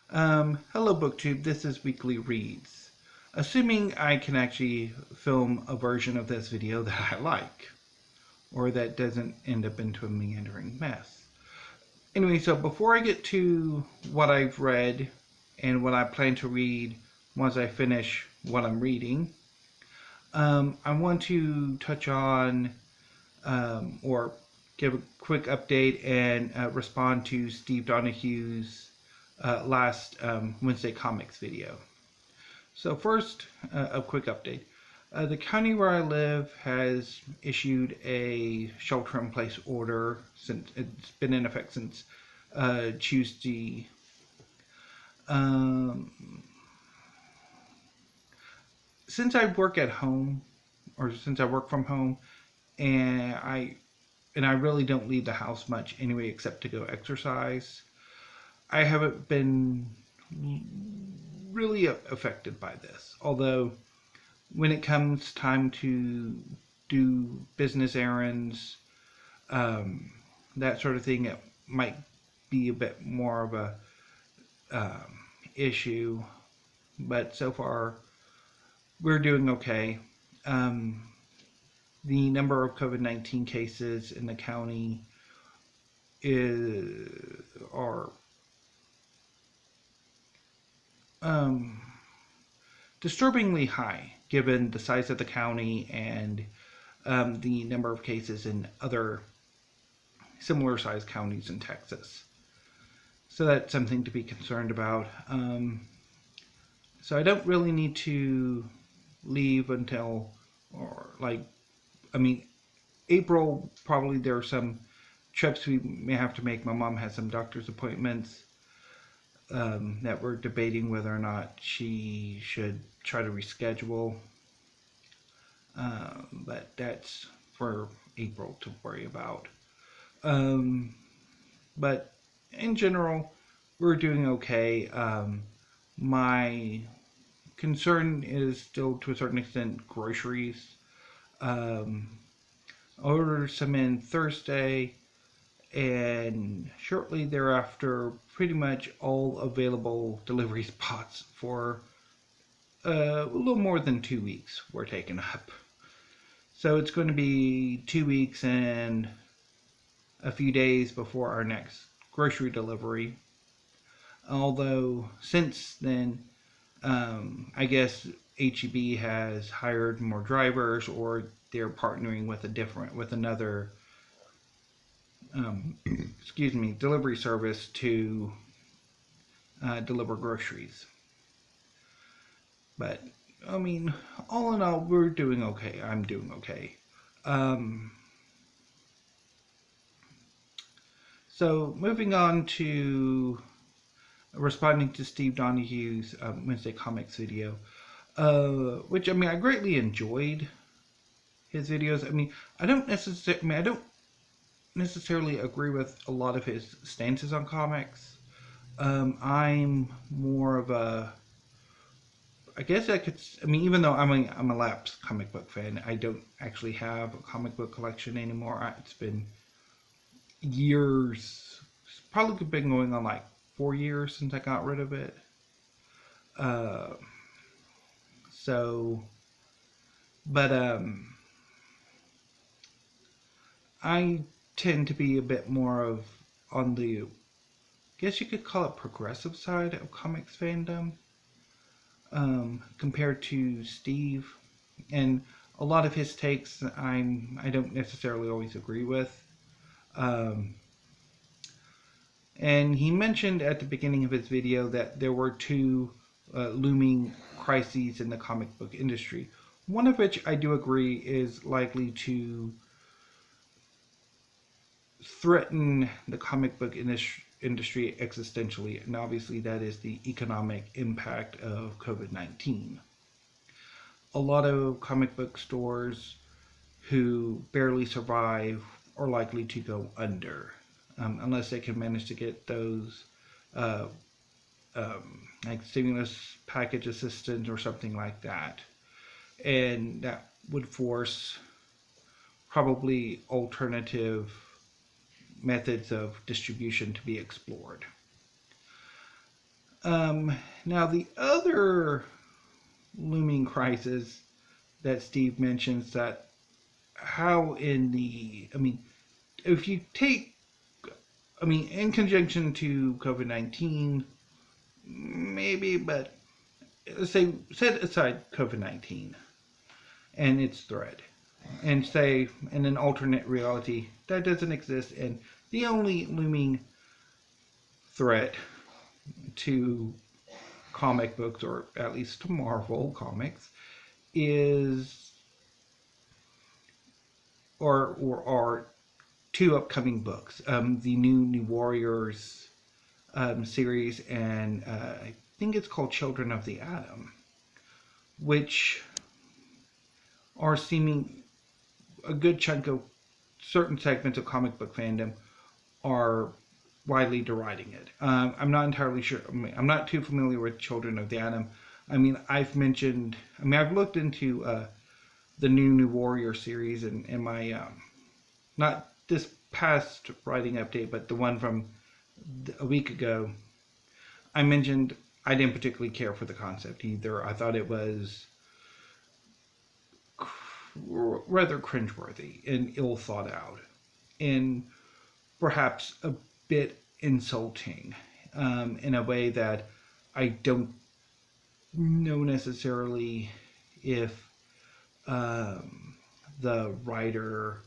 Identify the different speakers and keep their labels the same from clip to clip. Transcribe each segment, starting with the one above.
Speaker 1: Hello BookTube, this is Weekly Reads. Assuming I can actually film a version of this video that I like, or that doesn't end up into a meandering mess. Anyway, so before I get to what I've read and what I plan to read once I finish what I'm reading, I want to touch on or give a quick update and respond to Steve Donahue's last Wednesday Comics video. So first, a quick update. The county where I live has issued a shelter-in-place order since it's been in effect since Tuesday. Since I work at home, or since I work from home, and I really don't leave the house much anyway, except to go exercise. I haven't been really affected by this. Although, when it comes time to do business errands, that sort of thing, it might be a bit more of a issue. But so far, we're doing okay. The number of COVID-19 cases in the county are disturbingly high, given the size of the county and the number of cases in other similar sized counties in Texas. So that's something to be concerned about. So I don't really need to leave until, April. Probably there are some trips we may have to make. My mom has some doctor's appointments that we're debating whether or not she should try to reschedule. But that's for April to worry about. But in general, we're doing okay. My concern is still, to a certain extent, groceries. I ordered some in Thursday, and shortly thereafter, pretty much all available delivery spots for a little more than 2 weeks were taken up. So it's going to be 2 weeks and a few days before our next grocery delivery. Although since then, I guess HEB has hired more drivers, or they're partnering with another delivery service to deliver groceries. But I mean, all in all, we're doing okay. I'm doing okay. So moving on to responding to Steve Donahue's Wednesday Comics video, which I greatly enjoyed his videos. I don't necessarily agree with a lot of his stances on comics. I'm more of a, I guess I could, even though I'm a lapsed comic book fan, I don't actually have a comic book collection anymore. It's been years. It's probably been going on like 4 years since I got rid of it. I tend to be a bit more of on the, I guess you could call it, progressive side of comics fandom, compared to Steve, and a lot of his takes I don't necessarily always agree with. And he mentioned at the beginning of his video that there were two looming crises in the comic book industry. One of which I do agree is likely to threaten the comic book industry existentially, and obviously that is the economic impact of COVID-19. A lot of comic book stores who barely survive are likely to go under, unless they can manage to get those like stimulus package assistance or something like that. And that would force probably alternative methods of distribution to be explored. Now the other looming crisis that Steve mentions, that how in the, if you take, in conjunction to COVID-19, maybe, but say, set aside COVID-19 and its threat, and say in an alternate reality that doesn't exist, and the only looming threat to comic books, or at least to Marvel comics, is or are two upcoming books, the new Warriors series, and I think it's called Children of the Atom, which are seeming, a good chunk of certain segments of comic book fandom are widely deriding it. I'm not entirely sure. I'm not too familiar with Children of the Atom. I've looked into the new Warrior series in my, not this past writing update, but the one from a week ago. I mentioned I didn't particularly care for the concept either. I thought it was rather cringeworthy and ill thought out, and perhaps a bit insulting, in a way that I don't know necessarily if the writer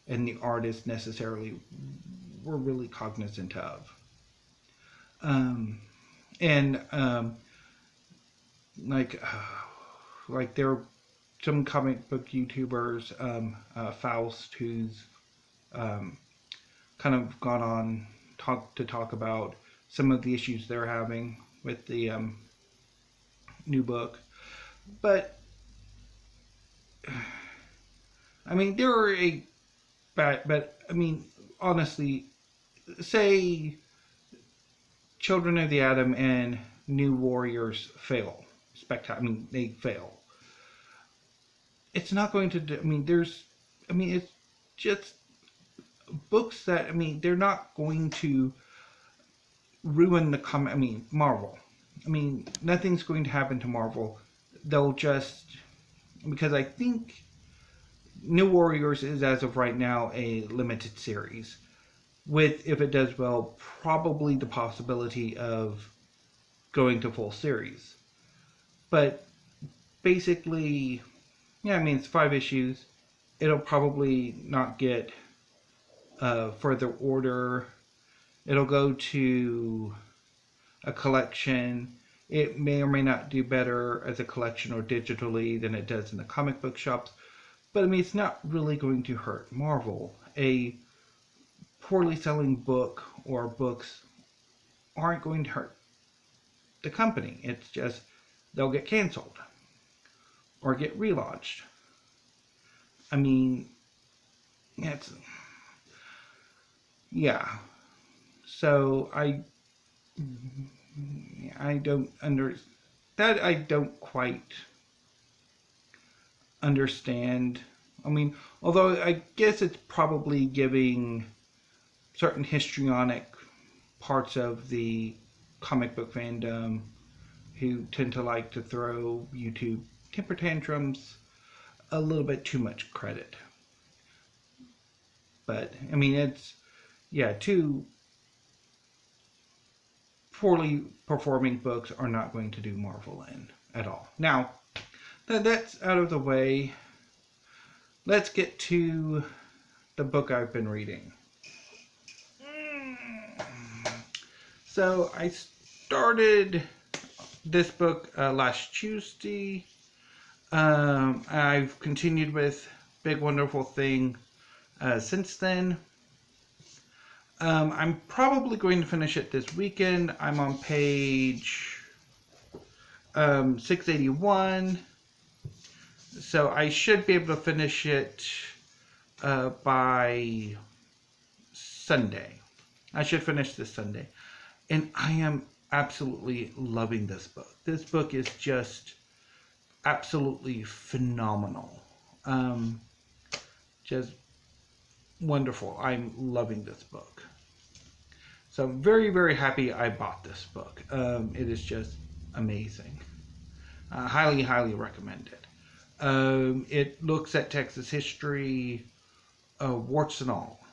Speaker 1: and the artist necessarily were really cognizant of. And like there are some comic book YouTubers, Faust, who's kind of gone on to talk about some of the issues they're having with the new book. But there are but honestly, say Children of the Atom and New Warriors fail. They fail. It's not going to do, it's just books that, they're not going to ruin the Marvel. Nothing's going to happen to Marvel. They'll just, because I think New Warriors is, as of right now, a limited series, with, if it does well, probably the possibility of going to full series. But basically, it's 5 issues. It'll probably not get further order. It'll go to a collection. It may or may not do better as a collection or digitally than it does in the comic book shops. But it's not really going to hurt Marvel. A poorly selling book or books aren't going to hurt the company. It's just they'll get canceled or get relaunched. It's, yeah. So I don't quite understand. Although I guess it's probably giving certain histrionic parts of the comic book fandom, who tend to like to throw YouTube temper tantrums, a little bit too much credit. But it's, two poorly performing books are not going to do Marvel in at all. Now that that's out of the way, let's get to the book I've been reading. So I started this book last Tuesday. I've continued with Big Wonderful Thing since then. I'm probably going to finish it this weekend. I'm on page 681. So I should be able to finish it by Sunday. I should finish this Sunday. And I am absolutely loving this book. This book is just absolutely phenomenal. Just wonderful. I'm loving this book. So I'm very, very happy I bought this book. It is just amazing. Highly, highly recommend it. It looks at Texas history, warts and all,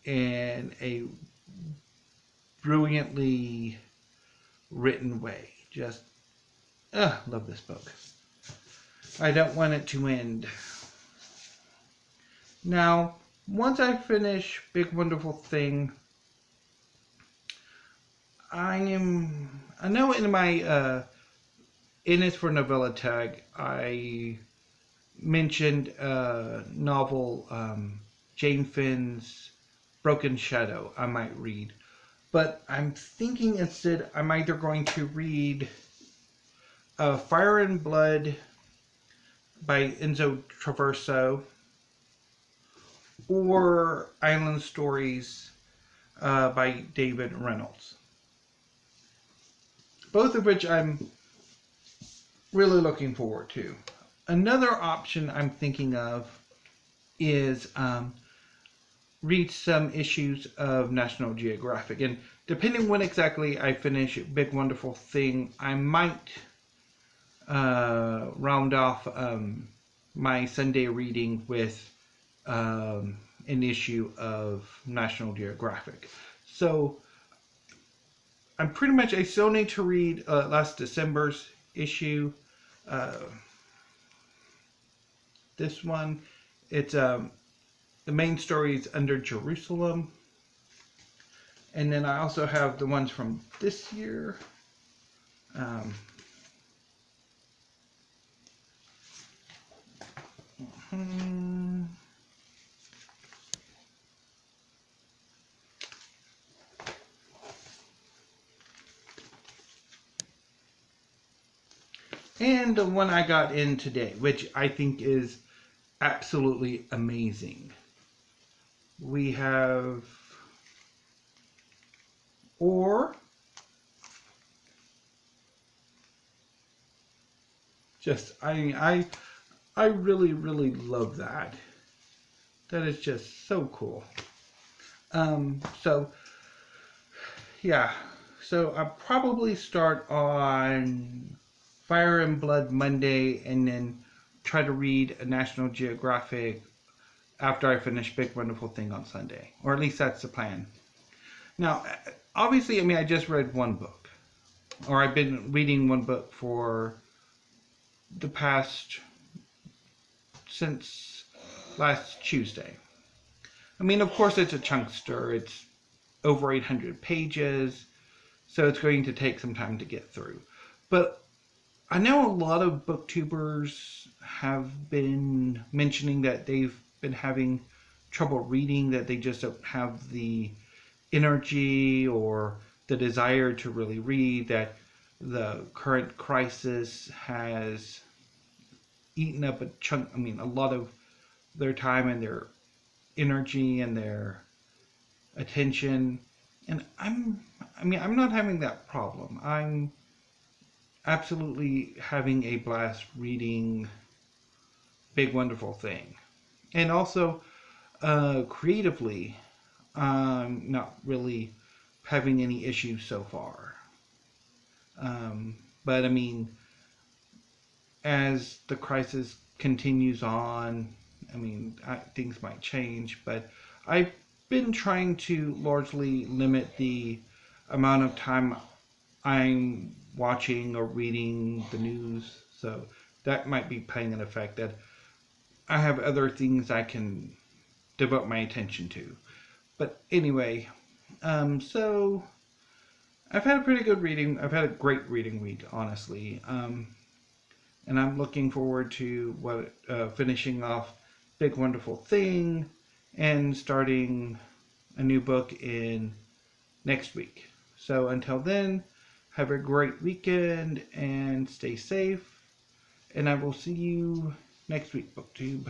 Speaker 1: in a brilliantly written way. Just, love this book. I don't want it to end. Now, once I finish Big Wonderful Thing, I know in my In It for Novella tag, I mentioned novel Jane Finn's Broken Shadow I might read. But I'm thinking instead I'm either going to read Fire and Blood by Enzo Traverso or Island Stories by David Reynolds. Both of which I'm really looking forward to. Another option I'm thinking of is read some issues of National Geographic. And depending when exactly I finish Big Wonderful Thing, I might round off my Sunday reading with an issue of National Geographic. So I'm pretty much, I still need to read last December's issue. This one, it's the main story is Under Jerusalem. And then I also have the ones from this year. And the one I got in today, which I think is absolutely amazing. We have Or. Just, I really, really love that. That is just so cool. So, yeah. So I'll probably start on Fire and Blood Monday and then try to read a National Geographic after I finish Big Wonderful Thing on Sunday. Or at least that's the plan. Now, obviously, I mean, I just read one book. Or I've been reading one book for the past, since last Tuesday. I mean, of course, it's a chunkster. It's over 800 pages. So it's going to take some time to get through. But I know a lot of booktubers have been mentioning that they've been having trouble reading, that they just don't have the energy or the desire to really read, that the current crisis has eaten up a lot of their time and their energy and their attention. And I'm not having that problem. I'm absolutely having a blast reading Big Wonderful Thing. And also, creatively, I'm not really having any issues so far. But I mean, as the crisis continues on, things might change. But I've been trying to largely limit the amount of time I'm watching or reading the news. So that might be playing an effect, that I have other things I can devote my attention to. But anyway, so I've had a pretty good reading. I've had a great reading week, honestly. And I'm looking forward to finishing off Big Wonderful Thing and starting a new book in next week. So until then, have a great weekend and stay safe. And I will see you next week, BookTube.